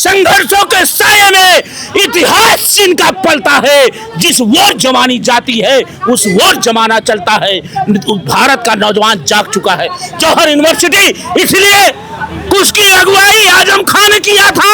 संघर्षों के साये में इतिहास जिनका पलता है, जिस वो जमानी जाती है उस वो जमाना चलता है। भारत का नौजवान जाग चुका है। जौहर यूनिवर्सिटी इसलिए उसकी अगुवाई आजम खान ने किया था।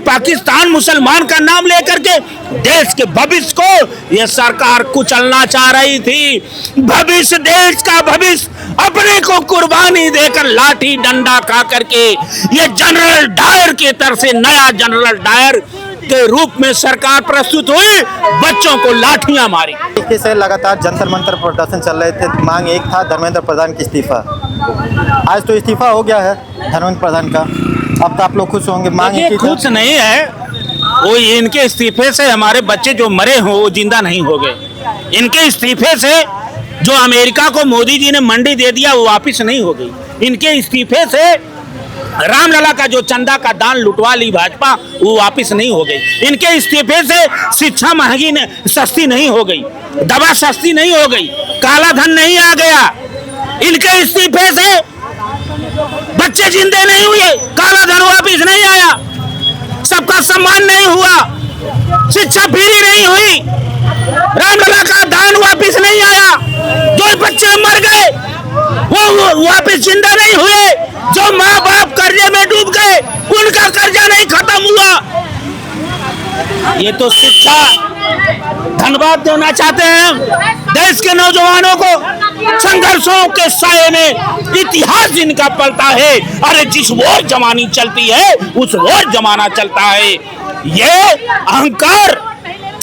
पाकिस्तान मुसलमान का नाम लेकर के देश के भविष्य को यह सरकार कुचलना चाह रही थी। भविष्य, देश का भविष्य अपने को कुर्बानी देकर लाठी डंडा खा करके ये जनरल डायर की तरफ से नया जनरल डायर के रूप में सरकार प्रस्तुत हुई, बच्चों को लाठियां मारी। से लगातार जंतर मंतर प्रदर्शन चल रहे थे। मांग एक था धर्मेंद्र प्रधान की इस्तीफा। आज तो इस्तीफा हो गया है धर्मेंद्र प्रधान का। अब तो आप लोग खुश होंगे। मांग एक खुश नहीं है, वो इनके इस्तीफे से हमारे बच्चे जो मरे हों वो जिंदा नहीं हो गए। इनके इस्तीफे से जो अमेरिका को मोदी जी ने मंडी दे दिया वो वापिस नहीं हो गई। इनके इस्तीफे से रामलला का जो चंदा का दान लुटवा ली भाजपा वो वापिस नहीं हो गई। इनके इस्तीफे से शिक्षा महंगी सस्ती नहीं हो गई, दवा सस्ती नहीं हो गई, काला धन नहीं आ गया। इनके इस्तीफे से बच्चे जिंदे नहीं हुए, काला धन वापिस नहीं आया, सबका सम्मान नहीं हुआ, शिक्षा फ्री नहीं हुई, रामलला का दान वापिस नहीं आया। जो बच्चे मर गए वो वापिस जिंदा नहीं हुए। जो माँ बाप कर्जे में डूब गए उनका कर्जा नहीं खत्म हुआ। ये तो शिक्षा धन्यवाद देना चाहते हैं देश के नौजवानों को। संघर्षों के साये में इतिहास जिनका पलता है, अरे जिस वो जमानी चलती है उस वो जमाना चलता है। ये अहंकार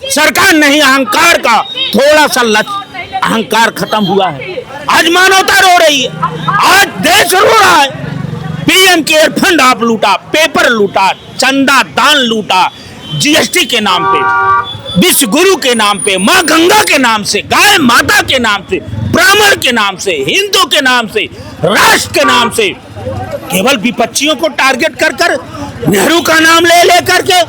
सरकार नहीं, अहंकार का थोड़ा सा अहंकार खत्म हुआ है। आज मानवता रो रही है, आज देश रो रहा है। पीएम केयर फंड आप लूटा, पेपर लूटा, चंदा दान लूटा, जीएसटी के नाम पे, विश्व गुरु के नाम पे, माँ गंगा के नाम से, गाय माता के नाम से, ब्राह्मण के नाम से, हिंदू के नाम से, राष्ट्र के नाम से, केवल विपक्षियों को टारगेट कर कर, नेहरू का नाम ले लेकर के,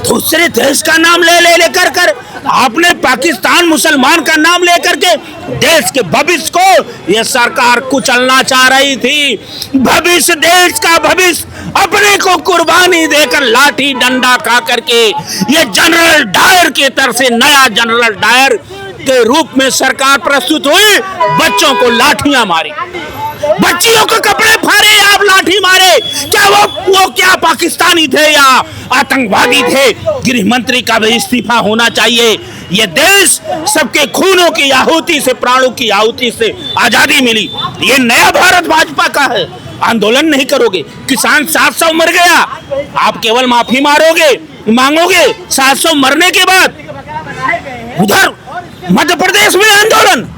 दूसरे देश का नाम ले कर आपने पाकिस्तान मुसलमान का नाम लेकर के देश के भविष्य को यह सरकार कुचलना चाह रही थी। भविष्य, देश का भविष्य अपने को कुर्बानी देकर लाठी डंडा खा करके ये जनरल डायर की तरफ से नया जनरल डायर के रूप में सरकार प्रस्तुत हुई, बच्चों को लाठियां मारी, बच्चियों को कपड़े फाड़े, आप लाठी मारे। क्या वो क्या पाकिस्तानी थे या आतंकवादी थे? गृह मंत्री का भी इस्तीफा होना चाहिए। ये देश सबके खूनों की आहुति से, प्राणों की आहुति से आजादी मिली। ये नया भारत भाजपा का है। आंदोलन नहीं करोगे, किसान 700 मर गया, आप केवल माफी मांगोगे 700 मरने के बाद। उधर मध्य प्रदेश में आंदोलन,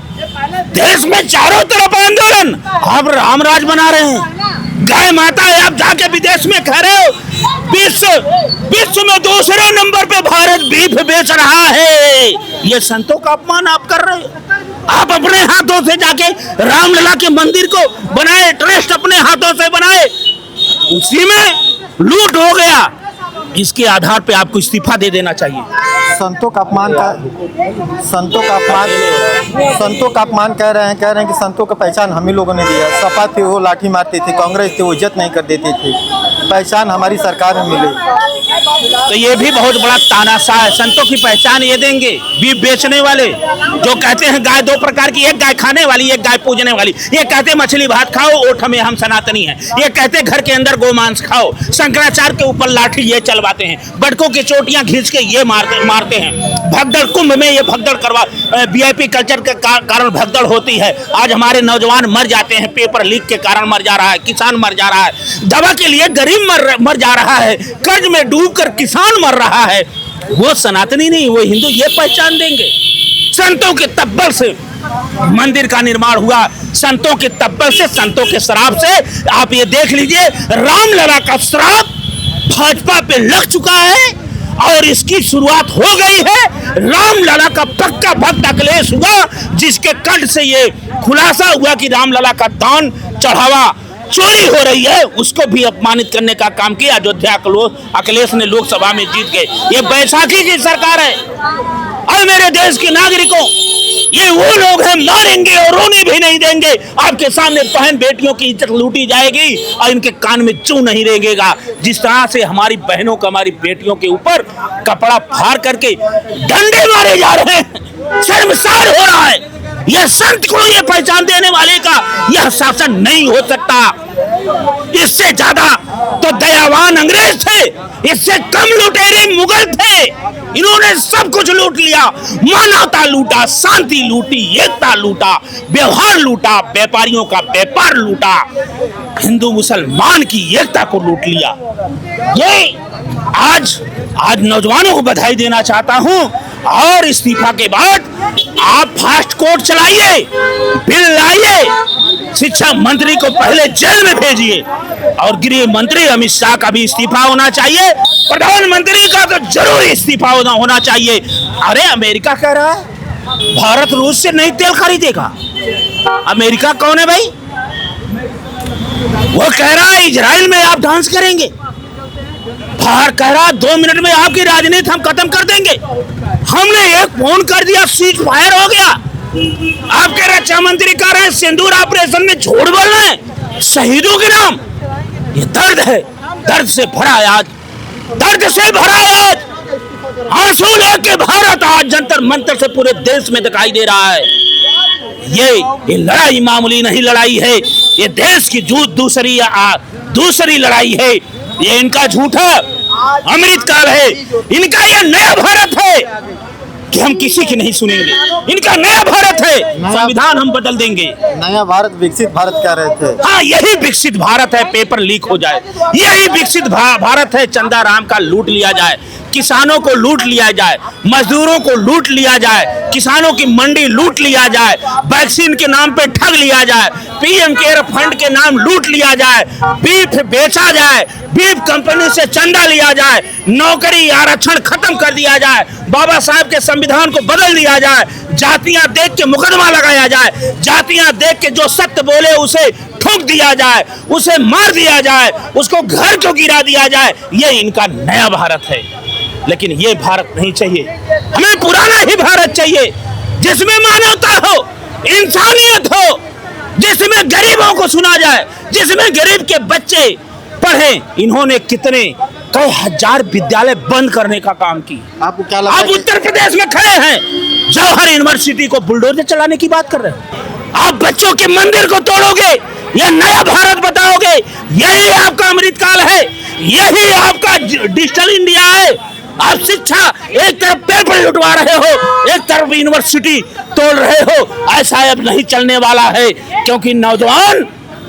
देश में चारों तरफ आंदोलन, आप रामराज बना रहे हैं। गाय माता है, आप जाके विदेश में कह रहे हो विश्व में दूसरे नंबर पे भारत बीफ बेच रहा है। ये संतों का अपमान आप कर रहे हो। आप अपने हाथों से जाके रामलला के मंदिर को बनाए, ट्रस्ट अपने हाथों से बनाए, उसी में लूट हो गया। इसके आधार पे आपको इस्तीफा दे देना चाहिए। संतों का अपमान कह रहे हैं कि संतों का पहचान हम ही लोगों ने दिया। सपा थी वो लाठी मारती थी, कांग्रेस थी वो इज्जत नहीं कर देती थी, पहचान हमारी सरकार में मिली। तो ये भी बहुत बड़ा तानाशाह है। संतों की पहचान ये देंगे बीफ बेचने वाले, जो कहते हैं गाय दो प्रकार की, एक गाय खाने वाली, एक गाय पूजने वाली। ये कहते मछली भात खाओ, ओठ में हम सनातनी हैं। ये कहते घर के अंदर गोमांस खाओ। शंकराचार्य के ऊपर लाठी ये चलवाते हैं, बटकों की चोटियां खींच के ये मारते हैं। भगदड़ कुंभ में ये भगदड़ करवा, वीआईपी कल्चर के कारण भगदड़ होती है। आज हमारे नौजवान मर जाते हैं, पेपर लीक के कारण मर जा रहा है, किसान मर जा रहा है, दवा के लिए गरीब मर जा रहा है, कर्ज में डूबकर किसान मर रहा है। वो सनातनी नहीं, वो हिंदू ये पहचान देंगे। संतों के तब्बल से मंदिर का निर्माण हुआ, संतों के तब्बल से, संतों के श्राप से। आप ये देख लीजिए, रामलला का श्राप भाजपा पे लग चुका है और इसकी शुरुआत हो गई है। रामलला का पक्का भक्त अखिलेश हुआ, जिसके कंठ से ये खुलासा हुआ कि रामलला का दान चढ़ावा चोरी हो रही है, उसको भी अपमानित करने का काम किया। अयोध्या अखिलेश ने लोकसभा में जीत गए। ये बैसाखी की सरकार है। और मेरे देश के नागरिकों, ये वो लोग हैं, मारेंगे और रोने भी नहीं देंगे। आपके सामने बहन बेटियों की इज्जत लूटी जाएगी और इनके कान में चू नहीं रेंगेगा। जिस तरह से हमारी बहनों को, हमारी बेटियों के ऊपर कपड़ा फाड़ करके डंडे मारे जा रहे हैं, शर्मसार हो रहा है। यह संत को यह पहचान देने वाले का यह शासन नहीं हो सकता। इससे ज्यादा तो दयावान अंग्रेज थे, इससे कम लुटेरे मुगल थे। इन्होंने सब कुछ लूट लिया, मानवता लूटा, शांति लूटी, एकता लूटा, व्यवहार लूटा, व्यापारियों का व्यापार लूटा, हिंदू मुसलमान की एकता को लूट लिया। ये आज नौजवानों को बधाई देना चाहता हूं। और इस्तीफा के बाद आप फास्ट कोर्ट चलाइए, बिल लाइए, शिक्षा मंत्री को पहले जेल में भेजिए और गृह मंत्री अमित शाह का भी इस्तीफा होना चाहिए, प्रधानमंत्री का तो जरूर इस्तीफा होना चाहिए। अरे अमेरिका कह रहा है भारत रूस से नहीं तेल खरीदेगा। अमेरिका कौन है भाई? वो कह रहा है इजराइल में आप डांस करेंगे। भारत कह रहा 2 मिनट में आपकी राजनीति हम खत्म कर देंगे। हमने एक फोन कर दिया, सीज फायर हो गया। आपके रक्षा मंत्री कह रहे हैं सिंदूर ऑपरेशन में झूठ बोल रहे हैं शहीदों के नाम। ये दर्द है, दर्द से भरा है आज, दर्द से भरा है आज। आंसू लेके भारत आज जंतर मंतर से पूरे देश में दिखाई दे रहा है। ये लड़ाई मामूली नहीं लड़ाई है, ये देश की दूसरी लड़ाई है। ये इनका झूठा अमृतकाल है, इनका ये नया भारत है कि हम किसी की नहीं सुनेंगे। इनका नया भारत है, संविधान हम बदल देंगे। नया भारत, विकसित भारत कह रहे थे। हाँ, यही विकसित भारत है, पेपर लीक हो जाए। यही विकसित भारत है, चंदा राम का लूट लिया जाए, किसानों को लूट लिया जाए, मजदूरों को लूट लिया जाए, किसानों की मंडी लूट लिया जाए, वैक्सीन के नाम पे ठग लिया जाए, पीएम केयर फंड के नाम लूट लिया जाए, बीफ बेचा जाए, बीफ कंपनी से चंदा लिया जाए, नौकरी आरक्षण खत्म कर दिया जाए, बाबा साहब के संविधान को बदल दिया जाए, जातियां देख के मुकदमा लगाया जाए, जातियां देख के जो सत्य बोले उसे ठोक दिया जाए, उसे मार दिया जाए, उसको घर को गिरा दिया जाए। ये इनका नया भारत है। लेकिन ये भारत नहीं चाहिए, हमें पुराना ही भारत चाहिए, जिसमें मानवता हो, इंसानियत हो, जिसमें गरीबों को सुना जाए, जिसमें गरीब के बच्चे पढ़े। इन्होंने कई हजार विद्यालय बंद करने का काम की। आपको क्या लगता आप उत्तर प्रदेश में खड़े हैं, जवाहर यूनिवर्सिटी को बुलडोजर चलाने की बात कर रहे हैं। आप बच्चों के मंदिर को तोड़ोगे, यह नया भारत बताओगे। यही आपका अमृतकाल है, यही आपका डिजिटल इंडिया है। आप शिक्षा एक तरफ पेपर लुटवा रहे हो, एक तरफ यूनिवर्सिटी तोड़ रहे हो। ऐसा अब नहीं चलने वाला है, क्योंकि नौजवान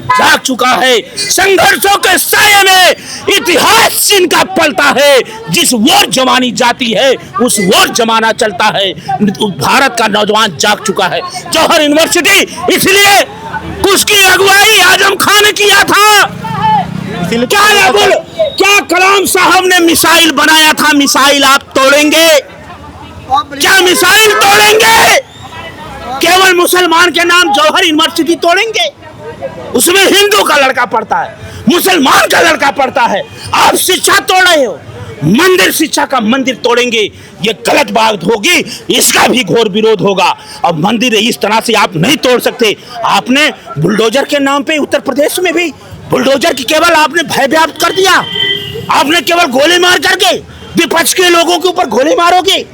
जाग चुका है। संघर्षों के साये में इतिहास इनका पलता है। जिस वोट जमानी जाती है उस वोट जमाना चलता है। भारत का नौजवान जाग चुका है। जवाहर यूनिवर्सिटी इसलिए उसकी अगुवाई आजम खान ने किया था। क्या कलाम साहब ने मिसाइल बनाया था, मिसाइल आप तोड़ेंगे? क्या मिसाइल तोड़ेंगे? केवल मुसलमान के नाम जवाहर यूनिवर्सिटी तोड़ेंगे? उसमें हिंदू का लड़का पढ़ता है, मुसलमान का लड़का पढ़ता है। आप शिक्षा तोड़ रहे हो, मंदिर, शिक्षा का मंदिर तोड़ेंगे, ये गलत बात होगी, इसका भी घोर विरोध होगा। अब मंदिर इस तरह से आप नहीं तोड़ सकते। आपने बुलडोजर के नाम पे उत्तर प्रदेश में भी बुलडोजर की केवल आपने भय व्याप्त कर दिया। आपने केवल गोली मार करके विपक्ष के लोगों के ऊपर गोली मारोगे।